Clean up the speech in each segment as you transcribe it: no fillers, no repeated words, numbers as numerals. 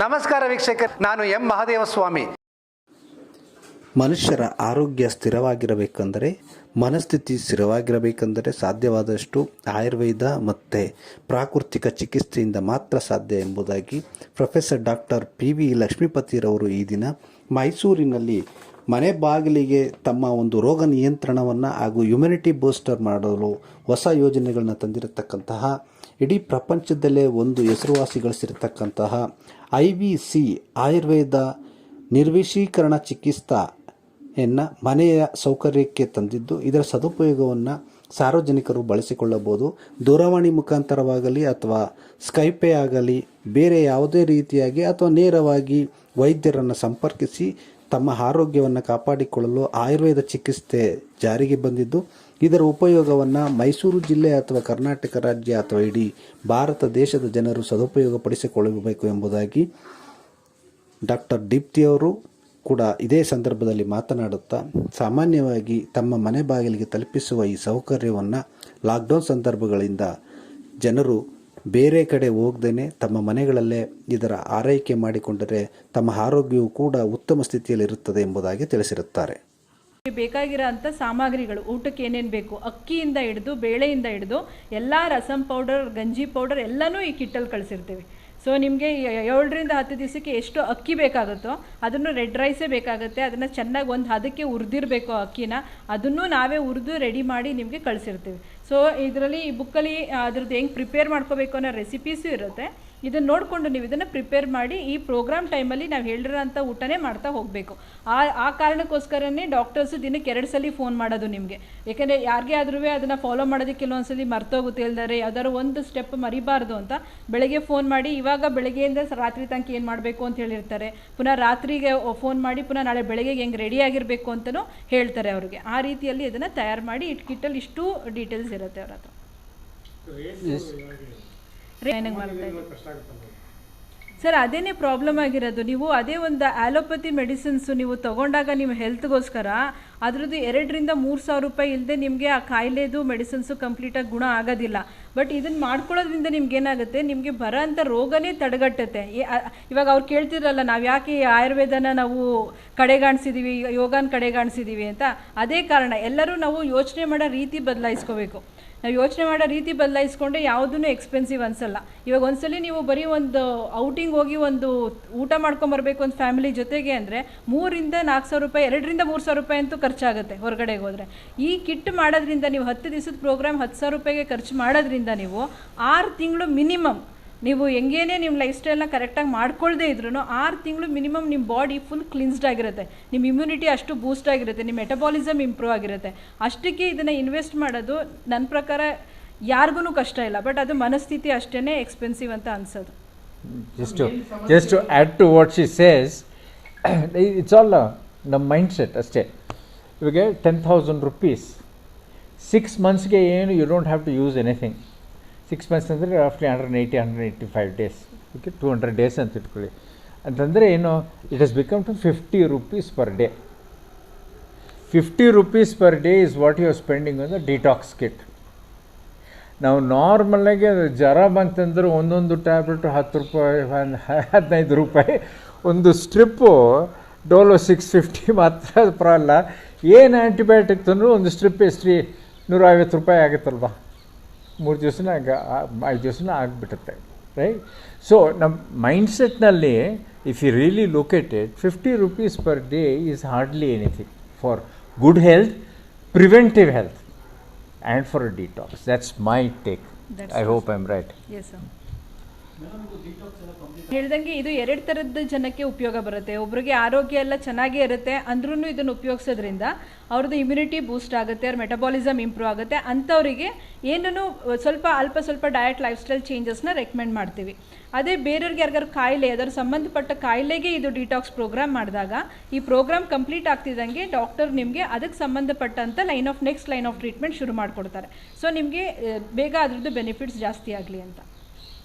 ನಮಸ್ಕಾರ ವೀಕ್ಷಕರೇ, ನಾನು ಎಂ ಮಹಾದೇವಸ್ವಾಮಿ. ಮನುಷ್ಯರ ಆರೋಗ್ಯ ಸ್ಥಿರವಾಗಿರಬೇಕೆಂದರೆ, ಮನಸ್ಥಿತಿ ಸ್ಥಿರವಾಗಿರಬೇಕೆಂದರೆ ಸಾಧ್ಯವಾದಷ್ಟು ಆಯುರ್ವೇದ ಮತ್ತು ಪ್ರಾಕೃತಿಕ ಚಿಕಿತ್ಸೆಯಿಂದ ಮಾತ್ರ ಸಾಧ್ಯ ಎಂಬುದಾಗಿ ಪ್ರೊಫೆಸರ್ ಡಾಕ್ಟರ್ PV ಲಕ್ಷ್ಮೀಪತಿರವರು ಈ ದಿನ ಮೈಸೂರಿನಲ್ಲಿ ಮನೆ ಬಾಗಿಲಿಗೆ ತಮ್ಮ ಒಂದು ರೋಗ ನಿಯಂತ್ರಣವನ್ನು ಹಾಗೂ ಇಮ್ಯುನಿಟಿ ಬೂಸ್ಟರ್ ಮಾಡಲು ಹೊಸ ಯೋಜನೆಗಳನ್ನ ತಂದಿರತಕ್ಕಂತಹ, ಇಡೀ ಪ್ರಪಂಚದಲ್ಲೇ ಒಂದು ಹೆಸರುವಾಸಿ ಗಳಿಸಿರತಕ್ಕಂತಹ IVC ಆಯುರ್ವೇದ ನಿರ್ವಿಷೀಕರಣ ಚಿಕಿತ್ಸೆಯನ್ನು ಮನೆಯ ಸೌಕರ್ಯಕ್ಕೆ ತಂದಿದ್ದು, ಇದರ ಸದುಪಯೋಗವನ್ನು ಸಾರ್ವಜನಿಕರು ಬಳಸಿಕೊಳ್ಳಬಹುದು. ದೂರವಾಣಿ ಮುಖಾಂತರವಾಗಲಿ ಅಥವಾ ಸ್ಕೈಪೇ ಆಗಲಿ, ಬೇರೆ ಯಾವುದೇ ರೀತಿಯಾಗಿ ಅಥವಾ ನೇರವಾಗಿ ವೈದ್ಯರನ್ನು ಸಂಪರ್ಕಿಸಿ ತಮ್ಮ ಆರೋಗ್ಯವನ್ನು ಕಾಪಾಡಿಕೊಳ್ಳಲು ಆಯುರ್ವೇದ ಚಿಕಿತ್ಸೆ ಜಾರಿಗೆ ಬಂದಿದ್ದು, ಇದರ ಉಪಯೋಗವನ್ನು ಮೈಸೂರು ಜಿಲ್ಲೆ ಅಥವಾ ಕರ್ನಾಟಕ ರಾಜ್ಯ ಅಥವಾ ಇಡೀ ಭಾರತ ದೇಶದ ಜನರು ಸದುಪಯೋಗಪಡಿಸಿಕೊಳ್ಳಬೇಕು ಎಂಬುದಾಗಿ ಡಾಕ್ಟರ್ ದೀಪ್ತಿಯವರು ಕೂಡ ಇದೇ ಸಂದರ್ಭದಲ್ಲಿ ಮಾತನಾಡುತ್ತಾ, ಸಾಮಾನ್ಯವಾಗಿ ತಮ್ಮ ಮನೆ ಬಾಗಿಲಿಗೆ ತಲುಪಿಸುವ ಈ ಸೌಕರ್ಯವನ್ನು ಲಾಕ್ಡೌನ್ ಸಂದರ್ಭಗಳಿಂದ ಜನರು ಬೇರೆ ಕಡೆ ಹೋಗದೇನೆ ತಮ್ಮ ಮನೆಗಳಲ್ಲೇ ಇದರ ಆರೈಕೆ ಮಾಡಿಕೊಂಡರೆ ತಮ್ಮ ಆರೋಗ್ಯವು ಕೂಡ ಉತ್ತಮ ಸ್ಥಿತಿಯಲ್ಲಿರುತ್ತದೆ ಎಂಬುದಾಗಿ ತಿಳಿಸಿರುತ್ತಾರೆ. ಬೇಕಾಗಿರೋಂಥ ಸಾಮಗ್ರಿಗಳು, ಊಟಕ್ಕೆ ಏನೇನು ಬೇಕು, ಅಕ್ಕಿಯಿಂದ ಹಿಡಿದು ಬೇಳೆಯಿಂದ ಹಿಡಿದು ಎಲ್ಲ ರಸಮ್ ಪೌಡರ್, ಗಂಜಿ ಪೌಡರ್ ಎಲ್ಲನೂ ಈ ಕಿಟ್ಟಲ್ಲಿ ಕಳಿಸಿರ್ತೀವಿ. ಸೊ ನಿಮಗೆ 7 ರಿಂದ 10 ದಿವಸಕ್ಕೆ ಎಷ್ಟು ಅಕ್ಕಿ ಬೇಕಾಗುತ್ತೋ ಅದನ್ನು ರೆಡ್ ರೈಸೇ ಬೇಕಾಗುತ್ತೆ. ಅದನ್ನು ಚೆನ್ನಾಗಿ ಒಂದು ಹದಕ್ಕೆ ಹುರಿದಿರಬೇಕು ಅಕ್ಕಿನ, ಅದನ್ನು ನಾವೇ ಹುರಿದು ರೆಡಿ ಮಾಡಿ ನಿಮಗೆ ಕಳಿಸಿರ್ತೀವಿ. ಸೊ ಇದರಲ್ಲಿ ಈ ಬುಕ್ಕಲ್ಲಿ ಅದ್ರದ್ದು ಹೆಂಗೆ ಪ್ರಿಪೇರ್ ಮಾಡ್ಕೋಬೇಕು ಅನ್ನೋ ರೆಸಿಪೀಸು ಇರುತ್ತೆ. ಇದನ್ನು ನೋಡಿಕೊಂಡು ನೀವು ಇದನ್ನು ಪ್ರಿಪೇರ್ ಮಾಡಿ ಈ ಪ್ರೋಗ್ರಾಮ್ ಟೈಮಲ್ಲಿ ನಾವು ಹೇಳಿರೋಂಥ ಊಟನೇ ಮಾಡ್ತಾ ಹೋಗಬೇಕು. ಆ ಕಾರಣಕ್ಕೋಸ್ಕರನೇ ಡಾಕ್ಟರ್ಸು ದಿನಕ್ಕೆ 2 ಸಲ ಫೋನ್ ಮಾಡೋದು ನಿಮಗೆ. ಯಾಕೆಂದರೆ ಯಾರಿಗೇ ಆದ್ರೂ ಅದನ್ನು ಫಾಲೋ ಮಾಡೋದಕ್ಕೆ ಕೆಲವೊಂದ್ಸಲಿ ಮರ್ತೋಗುತ್ತೆ, ಇಲ್ದಾರೆ ಯಾವ್ದಾದ್ರು ಒಂದು ಸ್ಟೆಪ್ ಮರಿಬಾರ್ದು ಅಂತ ಬೆಳಗ್ಗೆ ಫೋನ್ ಮಾಡಿ, ಇವಾಗ ಬೆಳಗ್ಗೆಯಿಂದ ರಾತ್ರಿ ತನಕ ಏನು ಮಾಡಬೇಕು ಅಂತ ಹೇಳಿರ್ತಾರೆ. ಪುನಃ ರಾತ್ರಿಗೆ ಫೋನ್ ಮಾಡಿ ಪುನಃ ನಾಳೆ ಬೆಳಗ್ಗೆಗೆ ಹೆಂಗೆ ರೆಡಿ ಆಗಿರಬೇಕು ಅಂತಲೂ ಹೇಳ್ತಾರೆ ಅವ್ರಿಗೆ. ಆ ರೀತಿಯಲ್ಲಿ ಇದನ್ನು ತಯಾರು ಮಾಡಿ ಕಿಟ್ಟಲ್ಲಿ ಇಷ್ಟು ಡೀಟೇಲ್ಸ್ ಇರುತ್ತೆ ಅವ್ರ ಹತ್ರ. ಸರ್ ಅದೇನೇ ಪ್ರಾಬ್ಲಮ್ ಆಗಿರೋದು. ನೀವು ಅದೇ ಒಂದು ಆಲೋಪತಿ ಮೆಡಿಸಿನ್ಸು ನೀವು ತೊಗೊಂಡಾಗ ನಿಮ್ಮ ಹೆಲ್ತ್ಗೋಸ್ಕರ ಅದರದ್ದು 2 ರಿಂದ 3 ಸಾವಿರ ರೂಪಾಯಿ ಇಲ್ಲದೆ ನಿಮಗೆ ಆ ಕಾಯಿಲೆದು ಮೆಡಿಸಿನ್ಸು ಕಂಪ್ಲೀಟಾಗಿ ಗುಣ ಆಗೋದಿಲ್ಲ. ಬಟ್ ಇದನ್ನು ಮಾಡ್ಕೊಳ್ಳೋದ್ರಿಂದ ನಿಮ್ಗೇನಾಗುತ್ತೆ, ನಿಮಗೆ ಬರೋ ಅಂಥ ರೋಗನೇ ತಡೆಗಟ್ಟುತ್ತೆ. ಇವಾಗ ಅವ್ರು ಕೇಳ್ತಿರಲ್ಲ, ನಾವು ಯಾಕೆ ಆಯುರ್ವೇದನ ನಾವು ಕಡೆಗಾಣಿಸಿದ್ದೀವಿ, ಯೋಗನ ಕಡೆಗಾಣಿಸಿದ್ದೀವಿ ಅಂತ. ಅದೇ ಕಾರಣ. ಎಲ್ಲರೂ ನಾವು ಯೋಚನೆ ಮಾಡೋ ರೀತಿ ಬದಲಾಯಿಸ್ಕೋಬೇಕು. ನಾವು ಯೋಚನೆ ಮಾಡೋ ರೀತಿ ಬದಲಾಯಿಸ್ಕೊಂಡೆ ಯಾವುದೂ ಎಕ್ಸ್ಪೆನ್ಸಿವ್ ಅನಿಸಲ್ಲ. ಇವಾಗ ಒಂದ್ಸಲಿ ನೀವು ಬರೀ ಒಂದು ಔಟಿಂಗ್ ಹೋಗಿ ಒಂದು ಊಟ ಮಾಡ್ಕೊಂಬರ್ಬೇಕು ಒಂದು ಫ್ಯಾಮಿಲಿ ಜೊತೆಗೆ ಅಂದರೆ 3 ರಿಂದ 4 ಸಾವಿರ ರೂಪಾಯಿ, 2 ರಿಂದ 3 ಸಾವಿರ ರೂಪಾಯಿ ಅಂತೂ ಖರ್ಚಾಗುತ್ತೆ ಹೊರಗಡೆಗೆ ಹೋದರೆ. ಈ ಕಿಟ್ ಮಾಡೋದ್ರಿಂದ ನೀವು 10 ದಿವಸದ ಪ್ರೋಗ್ರಾಮ್ 10 ಸಾವಿರ ರೂಪಾಯಿಗೆ ಖರ್ಚು ಮಾಡೋದ್ರಿಂದ ನೀವು 6 ತಿಂಗಳು ಮಿನಿಮಮ್, ನೀವು ಹೆಂಗೇನೆ ನಿಮ್ಮ ಲೈಫ್ ಸ್ಟೈಲ್ನ ಕರೆಕ್ಟಾಗಿ ಮಾಡ್ಕೊಳ್ಳದೇ ಇದ್ರೂ 6 ತಿಂಗಳು ಮಿನಿಮಮ್ ನಿಮ್ಮ ಬಾಡಿ ಫುಲ್ ಕ್ಲಿನ್ಸ್ಡ್ ಆಗಿರುತ್ತೆ, ನಿಮ್ಮ ಇಮ್ಯುನಿಟಿ ಅಷ್ಟು ಬೂಸ್ಟ್ ಆಗಿರುತ್ತೆ, ನಿಮ್ಮ ಮೆಟಬಾಲಿಸಮ್ ಇಂಪ್ರೂವ್ ಆಗಿರುತ್ತೆ. ಅಷ್ಟಕ್ಕೆ ಇದನ್ನು ಇನ್ವೆಸ್ಟ್ ಮಾಡೋದು ನನ್ನ ಪ್ರಕಾರ ಯಾರಿಗೂ ಕಷ್ಟ ಇಲ್ಲ. ಬಟ್ ಅದು ಮನಸ್ಥಿತಿ ಅಷ್ಟೇ ಎಕ್ಸ್ಪೆನ್ಸಿವ್ ಅಂತ ಅನ್ಸೋದು. Just to add to what she says, it's all ನಮ್ಮ ಮೈಂಡ್ ಸೆಟ್ ಅಷ್ಟೇ. ಇವಾಗ 10,000 rupees 6 monthsಗೆ ಏನು, you don't have to use anything. 6 months ಅಂದರೆ ರಫ್ಲಿ 180-185 ಡೇಸ್, ಓಕೆ, 200 ಡೇಸ್ ಅಂತ ಇಟ್ಕೊಳ್ಳಿ. ಅಂತಂದರೆ ಏನು, it has become to 50 rupees per day. 50 rupees per day is what you are spending on the detox kit. ನಾವು ನಾರ್ಮಲಾಗಿ ಜ್ವರ ಬಂತಂದ್ರೆ ಒಂದೊಂದು ಟ್ಯಾಬ್ಲೆಟು 10 ರೂಪಾಯಿ, 15 ರೂಪಾಯಿ. ಒಂದು ಸ್ಟ್ರಿಪ್ಪು ಡೋಲೋ 650 ಮಾತ್ರ ಬರಲ್ಲ. ಏನು ಆ್ಯಂಟಿಬಯೋಟಿಕ್ ತಂದರೂ ಒಂದು ಸ್ಟ್ರಿಪ್ ಎಷ್ಟು 150 ರೂಪಾಯಿ ಆಗುತ್ತಲ್ವ, 3 ದಿವಸನ 5 ದಿವಸನ ಆಗಿಬಿಡುತ್ತೆ, ರೈಟ್? ಸೊ ನಮ್ಮ ಮೈಂಡ್ಸೆಟ್ನಲ್ಲಿ if you really look at it, 50 rupees per day is hardly anything for good health, preventive health, and for a detox. That's my take. I hope I'm right. Yes sir. ಹೇಳ್ದಂಗೆ ಇದು 2 ಥರದ ಜನಕ್ಕೆ ಉಪಯೋಗ ಬರುತ್ತೆ. ಒಬ್ರಿಗೆ ಆರೋಗ್ಯ ಎಲ್ಲ ಚೆನ್ನಾಗೇ ಇರುತ್ತೆ ಅಂದ್ರೂ ಇದನ್ನು ಉಪಯೋಗಿಸೋದ್ರಿಂದ ಅವ್ರದ್ದು ಇಮ್ಯುನಿಟಿ ಬೂಸ್ಟ್ ಆಗುತ್ತೆ, ಅವ್ರ ಮೆಟಬಾಲಿಸಮ್ ಇಂಪ್ರೂವ್ ಆಗುತ್ತೆ. ಅಂಥವರಿಗೆ ಏನೂ ಸ್ವಲ್ಪ ಡಯಟ್ ಲೈಫ್ ಸ್ಟೈಲ್ ಚೇಂಜಸ್ನ ರೆಕಮೆಂಡ್ ಮಾಡ್ತೀವಿ. ಅದೇ ಬೇರೆಯವ್ರಿಗೆ ಯಾರಿಗಾರು ಕಾಯಿಲೆ, ಅದರ ಸಂಬಂಧಪಟ್ಟ ಕಾಯಿಲೆಗೆ ಇದು ಡಿಟಾಕ್ಸ್ ಪ್ರೋಗ್ರಾಮ್ ಮಾಡಿದಾಗ ಈ ಪ್ರೋಗ್ರಾಮ್ ಕಂಪ್ಲೀಟ್ ಆಗ್ತಿದ್ದಂಗೆ ಡಾಕ್ಟರ್ ನಿಮಗೆ ಅದಕ್ಕೆ ಸಂಬಂಧಪಟ್ಟಂಥ ನೆಕ್ಸ್ಟ್ ಲೈನ್ ಆಫ್ ಟ್ರೀಟ್ಮೆಂಟ್ ಶುರು ಮಾಡಿಕೊಡ್ತಾರೆ. ಸೊ ನಿಮಗೆ ಬೇಗ ಅದರದ್ದು ಬೆನಿಫಿಟ್ಸ್ ಜಾಸ್ತಿ ಆಗಲಿ ಅಂತ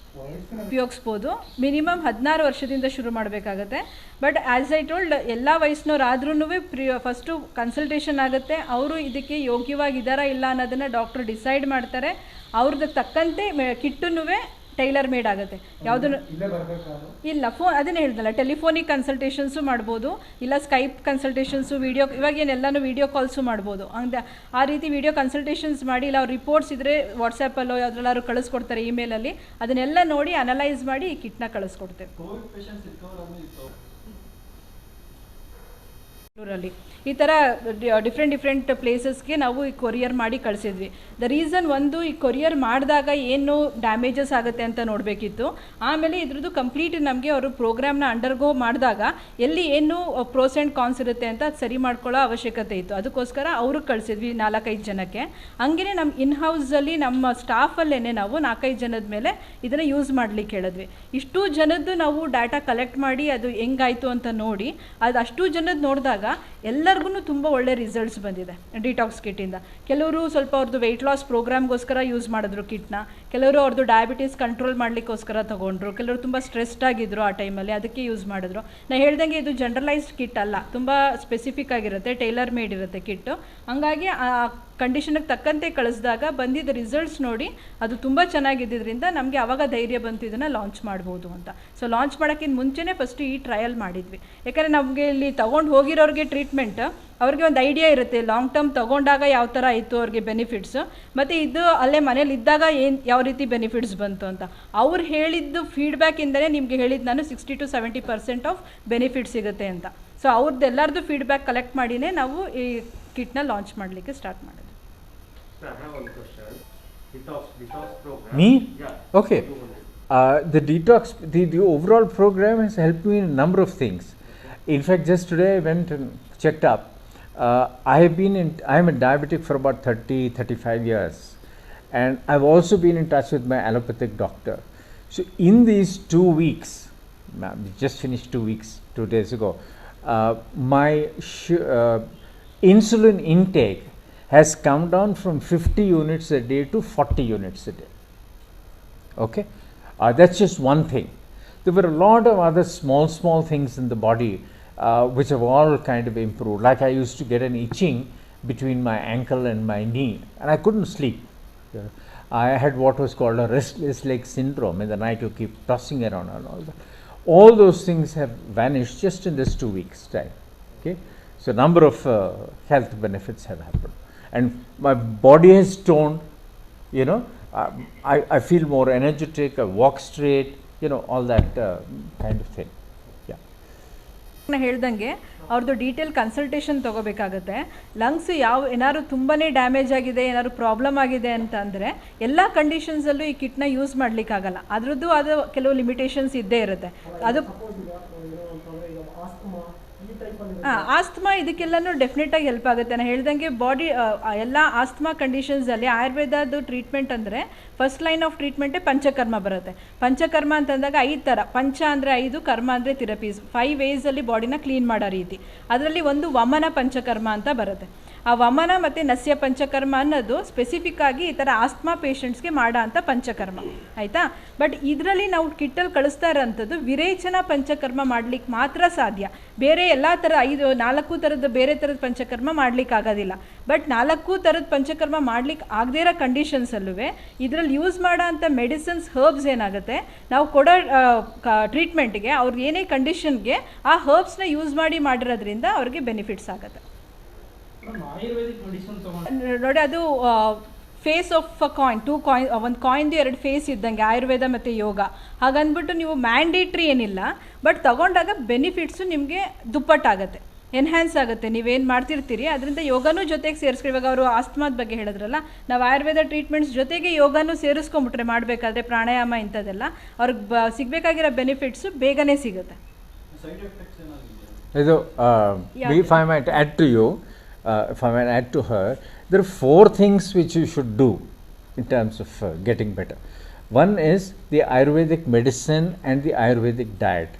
ಉಪಯೋಗಿಸ್ಬೋದು. ಮಿನಿಮಮ್ 16 ವರ್ಷದಿಂದ ಶುರು ಮಾಡಬೇಕಾಗತ್ತೆ. ಬಟ್ ಆ್ಯಸ್ ಐ ಟೋಲ್ಡ್, ಎಲ್ಲ ವಯಸ್ಸಿನವ್ರಾದ್ರೂ ಫಸ್ಟು ಕನ್ಸಲ್ಟೇಷನ್ ಆಗುತ್ತೆ. ಅವರು ಇದಕ್ಕೆ ಯೋಗ್ಯವಾಗಿದ್ದಾರಾ ಇಲ್ಲ ಅನ್ನೋದನ್ನು ಡಾಕ್ಟ್ರ್ ಡಿಸೈಡ್ ಮಾಡ್ತಾರೆ. ಅವ್ರದ್ದು ತಕ್ಕಂತೆ ಕಿಟ್ಟನ್ನು ಟೈಲರ್ ಮೇಡ್ ಆಗುತ್ತೆ. ಯಾವುದನ್ನು ಇಲ್ಲ, ಫೋನ್ ಅದನ್ನೇ ಹೇಳ್ದಲ್ಲ, ಟೆಲಿಫೋನಿಕ್ ಕನ್ಸಲ್ಟೇಷನ್ಸು ಮಾಡ್ಬೋದು, ಇಲ್ಲ ಸ್ಕೈಪ್ ಕನ್ಸಲ್ಟೇಷನ್ಸು, ವೀಡಿಯೋ, ಇವಾಗೇನೆಲ್ಲನೂ ವೀಡಿಯೋ ಕಾಲ್ಸು ಮಾಡ್ಬೋದು. ಹಂಗೆ ಆ ರೀತಿ ವೀಡಿಯೋ ಕನ್ಸಲ್ಟೇಷನ್ಸ್ ಮಾಡಿ, ಇಲ್ಲ ಅವ್ರ ರಿಪೋರ್ಟ್ಸ್ ಇದ್ದರೆ ವಾಟ್ಸಪ್ಪಲ್ಲೋ ಯಾವುದ್ರಲ್ಲಾದ್ರು ಕಳಿಸ್ಕೊಡ್ತಾರೆ, ಇಮೇಲಲ್ಲಿ, ಅದನ್ನೆಲ್ಲ ನೋಡಿ ಅನಲೈಸ್ ಮಾಡಿ ಈ ಕಿಟ್ನ ಕಳಿಸ್ಕೊಡ್ತೇವೆ. ಲ್ಲಿ ಈ ಥರ ಡಿಫ್ರೆಂಟ್ ಪ್ಲೇಸಸ್ಗೆ ನಾವು ಈ ಕೊರಿಯರ್ ಮಾಡಿ ಕಳಿಸಿದ್ವಿ. ದ ರೀಸನ್ ಒಂದು, ಈ ಕೊರಿಯರ್ ಮಾಡಿದಾಗ ಏನು ಡ್ಯಾಮೇಜಸ್ ಆಗುತ್ತೆ ಅಂತ ನೋಡಬೇಕಿತ್ತು. ಆಮೇಲೆ ಇದ್ರದ್ದು ಕಂಪ್ಲೀಟ್ ನಮಗೆ ಅವರು ಪ್ರೋಗ್ರಾಮ್ನ ಅಂಡರ್ಗೋ ಮಾಡಿದಾಗ ಎಲ್ಲಿ ಏನು ಪ್ರೋಸ್ ಆ್ಯಂಡ್ ಕಾನ್ಸ್ ಇರುತ್ತೆ ಅಂತ ಅದು ಸರಿ ಮಾಡ್ಕೊಳ್ಳೋ ಅವಶ್ಯಕತೆ ಇತ್ತು. ಅದಕ್ಕೋಸ್ಕರ ಅವ್ರಿಗೆ ಕಳಿಸಿದ್ವಿ 4-5 ಜನಕ್ಕೆ. ಹಂಗೆ ನಮ್ಮ ಇನ್ಹೌಸಲ್ಲಿ ನಮ್ಮ ಸ್ಟಾಫಲ್ಲೇ ನಾವು 4-5 ಜನದ ಮೇಲೆ ಇದನ್ನು ಯೂಸ್ ಮಾಡಲಿಕ್ಕೆ ಹೇಳಿದ್ವಿ. ಇಷ್ಟು ಜನದ್ದು ನಾವು ಡಾಟಾ ಕಲೆಕ್ಟ್ ಮಾಡಿ ಅದು ಹೆಂಗಾಯಿತು ಅಂತ ನೋಡಿ, ಅದು ಅಷ್ಟು ಜನದ್ದು ನೋಡಿದಾಗ ಎಲ್ಲರಿಗೂ ತುಂಬ ಒಳ್ಳೆ ರಿಸಲ್ಟ್ಸ್ ಬಂದಿದೆ ಡಿಟಾಕ್ಸ್ ಕಿಟ್ಟಿಂದ. ಕೆಲವರು ಸ್ವಲ್ಪ ಅವ್ರದ್ದು ವೆಯ್ಟ್ ಲಾಸ್ ಪ್ರೋಗ್ರಾಮ್ಗೋಸ್ಕರ ಯೂಸ್ ಮಾಡಿದ್ರು ಕಿಟ್ನ, ಕೆಲವರು ಅವ್ರದ್ದು ಡಯಾಬಿಟೀಸ್ ಕಂಟ್ರೋಲ್ ಮಾಡಲಿಕ್ಕೋಸ್ಕರ ತೊಗೊಂಡ್ರು, ಕೆಲವರು ತುಂಬ ಸ್ಟ್ರೆಸ್ಡ್ ಆಗಿದ್ರು ಆ ಟೈಮಲ್ಲಿ, ಅದಕ್ಕೆ ಯೂಸ್ ಮಾಡಿದ್ರು. ನಾನು ಹೇಳ್ದಂಗೆ ಇದು ಜನರಲೈಸ್ಡ್ ಕಿಟ್ ಅಲ್ಲ, ತುಂಬ ಸ್ಪೆಸಿಫಿಕ್ ಆಗಿರುತ್ತೆ, ಟೈಲರ್ ಮೇಡ್ ಇರುತ್ತೆ ಕಿಟ್ಟು. ಹಂಗಾಗಿ ಆ ಕಂಡೀಷನ್ಗೆ ತಕ್ಕಂತೆ ಕಳಿಸಿದಾಗ ಬಂದಿದ್ದ ರಿಸಲ್ಟ್ಸ್ ನೋಡಿ ಅದು ತುಂಬ ಚೆನ್ನಾಗಿದ್ದರಿಂದ ನಮಗೆ ಆವಾಗ ಧೈರ್ಯ ಬಂತು ಇದನ್ನು ಲಾಂಚ್ ಮಾಡ್ಬೋದು ಅಂತ. ಸೊ ಲಾಂಚ್ ಮಾಡೋಕ್ಕಿಂತ ಮುಂಚೆನೇ ಫಸ್ಟು ಈ ಟ್ರಯಲ್ ಮಾಡಿದ್ವಿ. ಯಾಕಂದರೆ ನಮಗೆ ಇಲ್ಲಿ ತೊಗೊಂಡು ಹೋಗಿರೋರಿಗೆ ಟ್ರೀಟ್ಮೆಂಟ್ ಅವ್ರಿಗೆ ಒಂದು ಐಡಿಯಾ ಇರುತ್ತೆ, ಲಾಂಗ್ ಟರ್ಮ್ ತೊಗೊಂಡಾಗ ಯಾವ ಥರ ಇತ್ತು ಅವ್ರಿಗೆ ಬೆನಿಫಿಟ್ಸು, ಮತ್ತು ಇದು ಅಲ್ಲೇ ಮನೇಲಿ ಇದ್ದಾಗ ಯಾವ ರೀತಿ ಬೆನಿಫಿಟ್ಸ್ ಬಂತು ಅಂತ. ಅವ್ರು ಹೇಳಿದ್ದು ಫೀಡ್ಬ್ಯಾಕಿಂದಲೇ ನಿಮಗೆ ಹೇಳಿದ್ದು ನಾನು 60-70% ಆಫ್ ಬೆನಿಫಿಟ್ ಸಿಗುತ್ತೆ ಅಂತ. ಸೊ ಅವ್ರದ್ದು ಎಲ್ಲರದ್ದು ಫೀಡ್ಬ್ಯಾಕ್ ಕಲೆಕ್ಟ್ ಮಾಡಿನೇ ನಾವು ಈ ಕಿಟ್ನ ಲಾಂಚ್ ಮಾಡಲಿಕ್ಕೆ ಸ್ಟಾರ್ಟ್ ಮಾಡಿದ್ವಿ. I have one question. Detox program. Me? Yeah. Okay. The detox, the overall program has helped me in a number of things. In fact, just today I went and checked up. I am a diabetic for about 30-35 years, and I've also been in touch with my allopathic doctor. So in these 2 weeks, we just finished 2 weeks, 2 days ago, my insulin intake has come down from 50 units a day to 40 units a day. Okay, that's just one thing. There were a lot of other small things in the body which have all kind of improved. Like I used to get an itching between my ankle and my knee, and I couldn't sleep. I had what was called a restless leg syndrome. In the night you keep tossing around and all that. All those things have vanished just in this 2 weeks time. Okay, so a number of health benefits have happened. And my body has toned, you know, I feel more energetic, I walk straight, you know, all that kind of thing. Yeah. ನಾನು ಹೇಳ್ದಂಗೆ ಅವ್ರದ್ದು detail consultation ತೊಗೋಬೇಕಾಗತ್ತೆ. Lungs ಏನಾದ್ರು ತುಂಬಾ damage ಆಗಿದೆ, ಏನಾದ್ರು problem ಆಗಿದೆ ಅಂತ ಅಂದರೆ ಎಲ್ಲ ಕಂಡೀಷನ್ಸಲ್ಲೂ ಈ ಕಿಟ್ನ ಯೂಸ್ ಮಾಡಲಿಕ್ಕಾಗಲ್ಲ. ಅದರದ್ದು ಅದು ಕೆಲವು ಲಿಮಿಟೇಷನ್ಸ್ ಇದ್ದೇ ಇರುತ್ತೆ. ಅದು ಆಸ್ತಮಾ ಇದಕ್ಕೆಲ್ಲನೂ ಡೆಫಿನೆಟಾಗಿ ಹೆಲ್ಪ್ ಆಗುತ್ತೆ. ನಾನು ಹೇಳ್ದಂಗೆ ಬಾಡಿ ಎಲ್ಲ ಆಸ್ತಮಾ ಕಂಡೀಷನ್ಸಲ್ಲಿ ಆಯುರ್ವೇದದ್ದು ಟ್ರೀಟ್ಮೆಂಟ್ ಅಂದರೆ ಫಸ್ಟ್ ಲೈನ್ ಆಫ್ ಟ್ರೀಟ್ಮೆಂಟೇ ಪಂಚಕರ್ಮ ಬರುತ್ತೆ. ಪಂಚಕರ್ಮ ಅಂತಂದಾಗ 5 ಥರ, ಪಂಚ ಅಂದರೆ 5, ಕರ್ಮ ಅಂದರೆ ಥೆರಪೀಸ್, 5 ವೇಸಲ್ಲಿ ಬಾಡಿನ ಕ್ಲೀನ್ ಮಾಡೋ ರೀತಿ. ಅದರಲ್ಲಿ ಒಂದು ವಮನ ಪಂಚಕರ್ಮ ಅಂತ ಬರುತ್ತೆ. ಆ ವಮನ ಮತ್ತು ನಸ್ಯ ಪಂಚಕರ್ಮ ಅನ್ನೋದು ಸ್ಪೆಸಿಫಿಕ್ ಆಗಿ ಈ ಥರ ಆಸ್ತಮಾ ಪೇಷಂಟ್ಸ್ಗೆ ಮಾಡೋ ಅಂಥ ಪಂಚಕರ್ಮ, ಆಯಿತಾ. ಬಟ್ ಇದರಲ್ಲಿ ನಾವು ಕಿಟ್ಟಲ್ಲಿ ಕಳಿಸ್ತಾ ಇರೋಂಥದ್ದು ವಿರೇಚನ ಪಂಚಕರ್ಮ ಮಾಡಲಿಕ್ಕೆ ಮಾತ್ರ ಸಾಧ್ಯ. ಬೇರೆ ಎಲ್ಲ ಥರ 4 ಥರದ ಬೇರೆ ಥರದ ಪಂಚಕರ್ಮ ಮಾಡಲಿಕ್ಕೆ ಆಗೋದಿಲ್ಲ. ಬಟ್ 4 ಥರದ ಪಂಚಕರ್ಮ ಮಾಡಲಿಕ್ಕೆ ಆಗದೇ ಇರೋ ಕಂಡೀಷನ್ಸಲ್ಲೂ ಇದರಲ್ಲಿ ಯೂಸ್ ಮಾಡೋ ಅಂಥ ಮೆಡಿಸಿನ್ಸ್, ಹರ್ಬ್ಸ್ ಏನಾಗುತ್ತೆ, ನಾವು ಕೊಡೋ ಟ್ರೀಟ್ಮೆಂಟ್ಗೆ ಅವ್ರಿಗೆ ಏನೇ ಕಂಡೀಷನ್ಗೆ ಆ ಹರ್ಬ್ಸ್ನ ಯೂಸ್ ಮಾಡಿರೋದ್ರಿಂದ ಅವ್ರಿಗೆ ಬೆನಿಫಿಟ್ಸ್ ಆಗುತ್ತೆ. ನೋಡಿ, ಅದು face of a coin, 2 coin, ಒಂದು ಕಾಯಿನ್ದು 2 ಫೇಸ್ ಇದ್ದಂಗೆ ಆಯುರ್ವೇದ ಮತ್ತು ಯೋಗ. ಹಾಗಂದ್ಬಿಟ್ಟು ನೀವು ಮ್ಯಾಂಡೇಟ್ರಿ ಏನಿಲ್ಲ, ಬಟ್ ತಗೊಂಡಾಗ ಬೆನಿಫಿಟ್ಸು ನಿಮಗೆ ದುಪ್ಪಟ್ಟಾಗುತ್ತೆ, ಎನ್ಹ್ಯಾನ್ಸ್ ಆಗುತ್ತೆ. ನೀವೇನು ಮಾಡ್ತಿರ್ತೀರಿ ಅದರಿಂದ ಯೋಗನೂ ಜೊತೆಗೆ ಸೇರಿಸ್ಕೊ. ಇವಾಗ ಅವರು ಆಸ್ತಮಾದ ಬಗ್ಗೆ ಹೇಳಿದ್ರಲ್ಲ, ನಾವು ಆಯುರ್ವೇದ ಟ್ರೀಟ್ಮೆಂಟ್ಸ್ ಜೊತೆಗೆ ಯೋಗನೂ ಸೇರಿಸ್ಕೊಂಬಿಟ್ರೆ ಮಾಡಬೇಕಾದ್ರೆ ಪ್ರಾಣಾಯಾಮ ಇಂಥದ್ದೆಲ್ಲ ಅವ್ರಿಗೆ ಸಿಗಬೇಕಾಗಿರೋ ಬೆನಿಫಿಟ್ಸು ಬೇಗನೆ ಸಿಗುತ್ತೆ. ಇದು if I might add to you, if I might add to her, there are 4 things which you should do in terms of getting better. One is the Ayurvedic medicine and the Ayurvedic diet.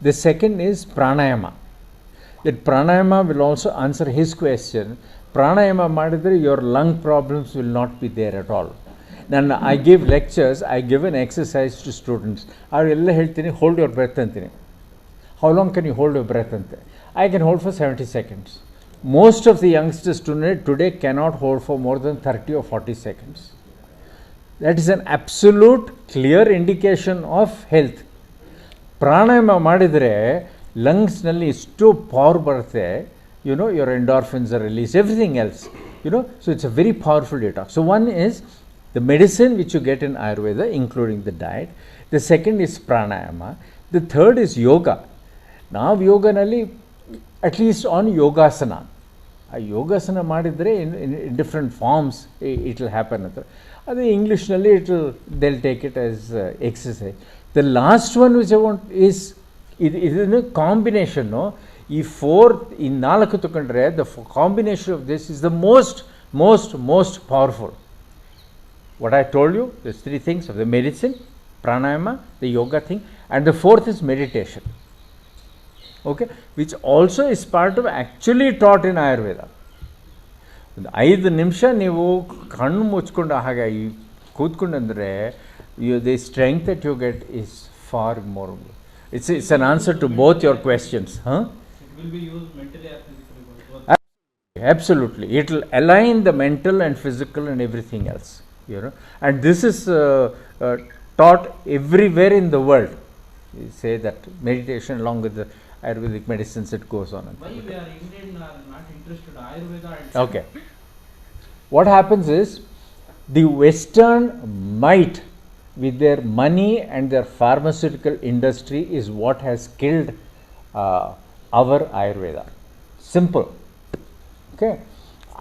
The second is pranayama. That pranayama will also answer his question. Pranayama madidre your lung problems will not be there at all. Then I give lectures, I give an exercise to students. Avella heltini hold your breath antini. How long can you hold your breath ante? I can hold for 70 seconds. Most of the youngsters today cannot hold for more than 30 or 40 seconds. That is an absolute clear indication of health. ಪ್ರಾಣಾಯಾಮ ಮಾಡಿದರೆ ಲಂಗ್ಸ್ನಲ್ಲಿ ಇಷ್ಟು power ಬರುತ್ತೆ, your endorphins are released, everything else, so it's a very powerful detox. So one is the medicine which you get in Ayurveda, including the diet. The second is pranayama. The third is yoga. Now yoganalli, at least on yogasana, ಆ ಯೋಗಾಸನ ಮಾಡಿದರೆ in different forms it will happen ಅಂತ. ಅದು ಇಂಗ್ಲೀಷ್ನಲ್ಲಿ they'll take it as exercise. The last one which I want is ಇದನ್ನು combination, ಈ ನಾಲ್ಕು ತಗೊಂಡ್ರೆ the combination of this is the most powerful. What I told you, there's three things of the medicine, pranayama, the yoga thing, and the fourth is meditation. Okay, which also is part of actually taught in Ayurveda. 5 ನಿಮಿಷ ನೀವು ಕಣ್ಣು ಮುಚ್ಕೊಂಡು ಹಾಗೆ ಕೂತ್ಕೊಂಡಂದರೆ the strength that you get is far more. It's an answer to both your questions. It will be used mentally or physically. Absolutely, it will align the mental and physical and everything else. And this is taught everywhere in the world. You say that meditation along with the Ayurvedic medicines, it goes on. Why we are Indian are not interested in Ayurveda? Okay. What happens is the Western might with their money and their pharmaceutical industry is what has killed our Ayurveda. Simple. Okay.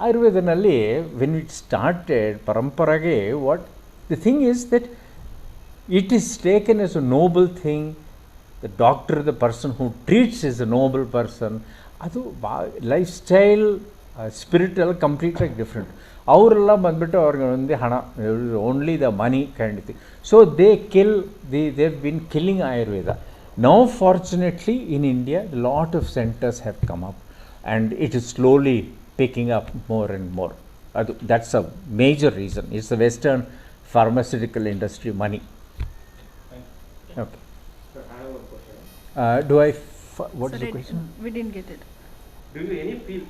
Ayurvedanalli, when it started, paramparage, the thing is that it is taken as a noble thing. The doctor, the person who treats, is a noble person. Adu lifestyle, spiritual, completely different. ಅವರೆಲ್ಲ ಬಂದ್ಬಿಟ್ಟು ಅವ್ರಿಗೆ ಒಂದು ಹಣ, only the money kind of thing. So they've been killing Ayurveda. Now fortunately in India a lot of centers have come up and it is slowly picking up more and more. That's a major reason. It's the Western pharmaceutical industry money. Okay. Sir, I have one question. What is the question? We didn't get it. Do you any feel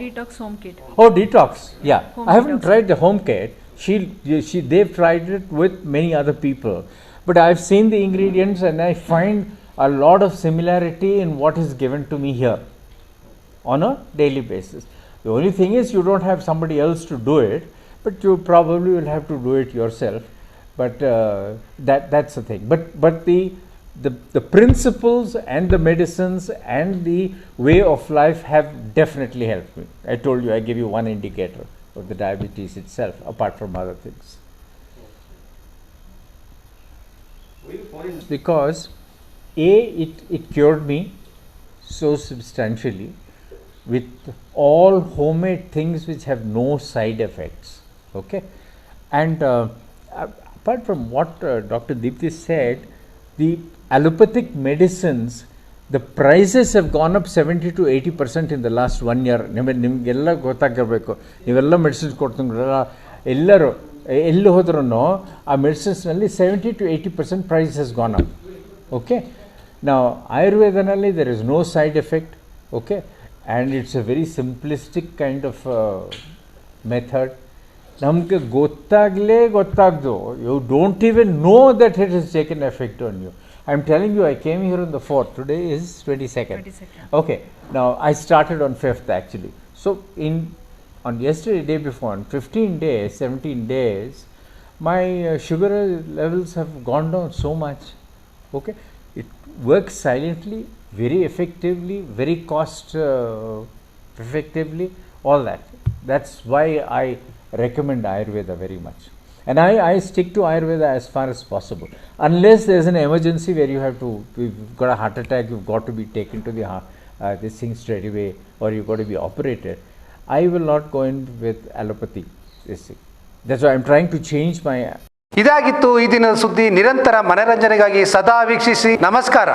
Detox home kit. Oh, detox. Yeah. Home I haven't detox. tried the home kit. They've tried it with many other people. But I've seen the ingredients and I find a lot of similarity in what is given to me here on a daily basis. The only thing is you don't have somebody else to do it, but you probably will have to do it yourself. But that's the thing. But the principles and the medicines and the way of life have definitely helped me. I told you, I give you one indicator of the diabetes itself, apart from other things. Because it cured me so substantially with all homemade things which have no side effects. Okay, and apart from what Dr. Deepthi said, the allopathic medicines, the prices have gone up 70 to 80% in the last 1 year. ನಿಮಗೆಲ್ಲ ಗೊತ್ತಾಗಿರಬೇಕು, ನೀವೆಲ್ಲ medicines ಕೊಡ್ತಿಲ್ಲ, ಎಲ್ಲರೂ ಎಲ್ಲಿ ಹೋದ್ರೂ ಆ ಮೆಡಿಸಿನ್ಸ್ನಲ್ಲಿ 70 to 80% price has gone up. Okay, now Ayurvedanalli there is no side effect. Okay, and it's a very simplistic kind of method. ನಮಗೆ ಗೊತ್ತಾಗ್ದು, you don't even know that it has taken effect on you. I'm telling you, I came here on the 4th. Today is 22nd. Okay, now I started on 5th actually. So on yesterday, day before, on 15 days, 17 days, my sugar levels have gone down so much. Okay, it works silently, very effectively, very cost effectively, all that. That's why I recommend Ayurveda very much. And I stick to Ayurveda as far as possible. Unless there's an emergency where you've got a heart attack, you've got to be taken to the this thing straight away, or you've got to be operated, I will not go in with allopathy. That's why I'm trying to change my... ಇದಾಗಿತ್ತು ಈ ದಿನದ ಸುದ್ದಿ. ನಿರಂತರ ಮನರಂಜನೆಗಾಗಿ ಸದಾ ವೀಕ್ಷಿಸಿ. ನಮಸ್ಕಾರ.